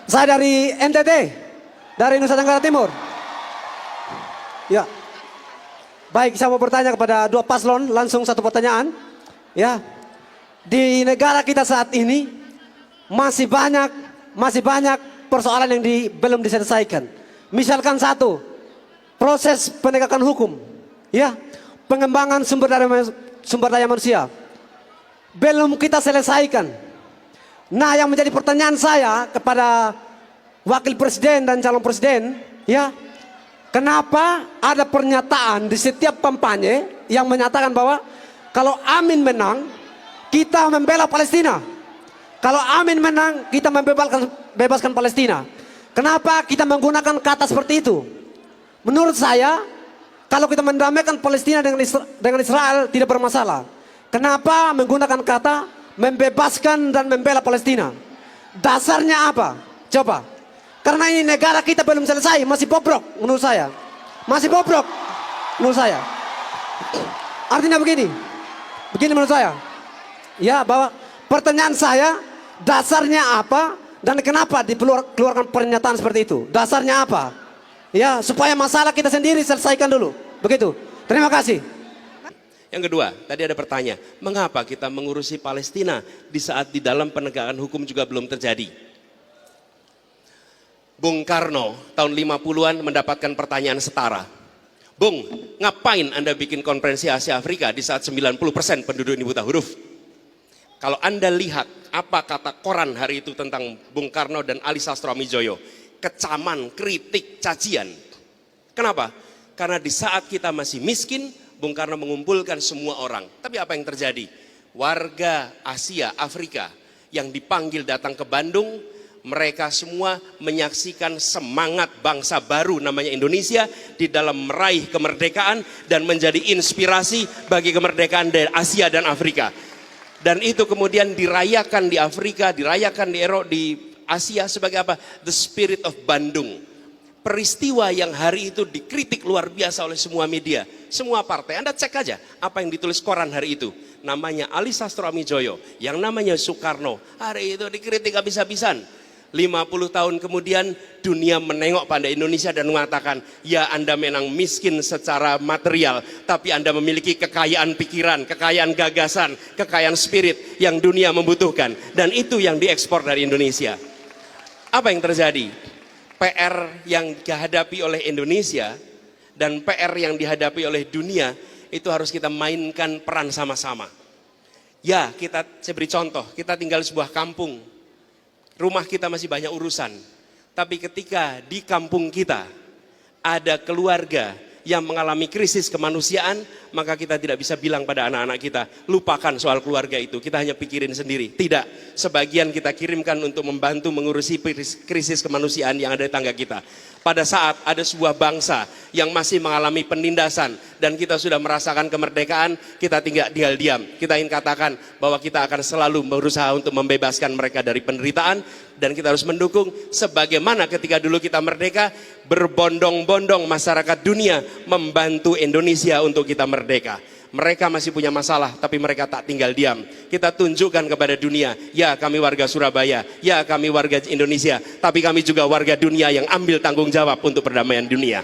Saya dari NTT, dari Nusa Tenggara Timur. Ya. Baik, saya mau bertanya kepada dua paslon, langsung satu pertanyaan. Ya. Di negara kita saat ini masih banyak persoalan yang belum diselesaikan. Misalkan satu, proses penegakan hukum, ya, pengembangan sumber daya manusia belum kita selesaikan. Nah, yang menjadi pertanyaan saya kepada wakil presiden dan calon presiden, ya, kenapa ada pernyataan di setiap kampanye yang menyatakan bahwa kalau Amin menang, kita membela Palestina. Kalau Amin menang, kita bebaskan Palestina. Kenapa kita menggunakan kata seperti itu? Menurut saya, kalau kita mendamaikan Palestina dengan Israel tidak bermasalah. Kenapa menggunakan kata membebaskan dan membela Palestina? Dasarnya apa? Coba. Karena ini negara kita belum selesai, masih bobrok menurut saya. Masih bobrok menurut saya. Artinya begini menurut saya. Ya, bahwa pertanyaan saya, dasarnya apa dan kenapa dikeluarkan pernyataan seperti itu? Dasarnya apa? Ya, supaya masalah kita sendiri selesaikan dulu. Begitu. Terima kasih. Yang kedua, tadi ada pertanyaan, mengapa kita mengurusi Palestina di saat di dalam penegakan hukum juga belum terjadi? Bung Karno tahun 50-an mendapatkan pertanyaan setara. Bung, ngapain Anda bikin konferensi Asia Afrika di saat 90% penduduk ini buta huruf? Kalau Anda lihat apa kata koran hari itu tentang Bung Karno dan Ali Sastroamidjojo, kecaman, kritik, cacian. Kenapa? Karena di saat kita masih miskin, Bung Karno mengumpulkan semua orang. Tapi apa yang terjadi? Warga Asia, Afrika yang dipanggil datang ke Bandung, mereka semua menyaksikan semangat bangsa baru namanya Indonesia di dalam meraih kemerdekaan dan menjadi inspirasi bagi kemerdekaan dari Asia dan Afrika. Dan itu kemudian dirayakan di Afrika, dirayakan di Eropa, di Asia sebagai apa? The Spirit of Bandung. Peristiwa yang hari itu dikritik luar biasa oleh semua media, semua partai. Anda cek aja apa yang ditulis koran hari itu. Namanya Ali Sastroamidjojo, yang namanya Soekarno. Hari itu dikritik habis-habisan. 50 tahun kemudian dunia menengok pada Indonesia dan mengatakan, ya Anda memang miskin secara material, tapi Anda memiliki kekayaan pikiran, kekayaan gagasan, kekayaan spirit yang dunia membutuhkan. Dan itu yang diekspor dari Indonesia. Apa yang terjadi? PR yang dihadapi oleh Indonesia dan PR yang dihadapi oleh dunia itu harus kita mainkan peran sama-sama. Ya, saya beri contoh, kita tinggal di sebuah kampung, rumah kita masih banyak urusan, tapi ketika di kampung kita ada keluarga yang mengalami krisis kemanusiaan, maka kita tidak bisa bilang pada anak-anak kita, lupakan soal keluarga itu, kita hanya pikirin sendiri. Tidak, sebagian kita kirimkan untuk membantu mengurusi krisis kemanusiaan yang ada di tangga kita. Pada saat ada sebuah bangsa yang masih mengalami penindasan dan kita sudah merasakan kemerdekaan, kita tinggal diam. Kita ingin katakan bahwa kita akan selalu berusaha untuk membebaskan mereka dari penderitaan dan kita harus mendukung sebagaimana ketika dulu kita merdeka, berbondong-bondong masyarakat dunia membantu Indonesia untuk kita merdeka. Mereka masih punya masalah, tapi mereka tak tinggal diam. Kita tunjukkan kepada dunia, ya kami warga Surabaya, ya kami warga Indonesia, tapi kami juga warga dunia yang ambil tanggung jawab untuk perdamaian dunia.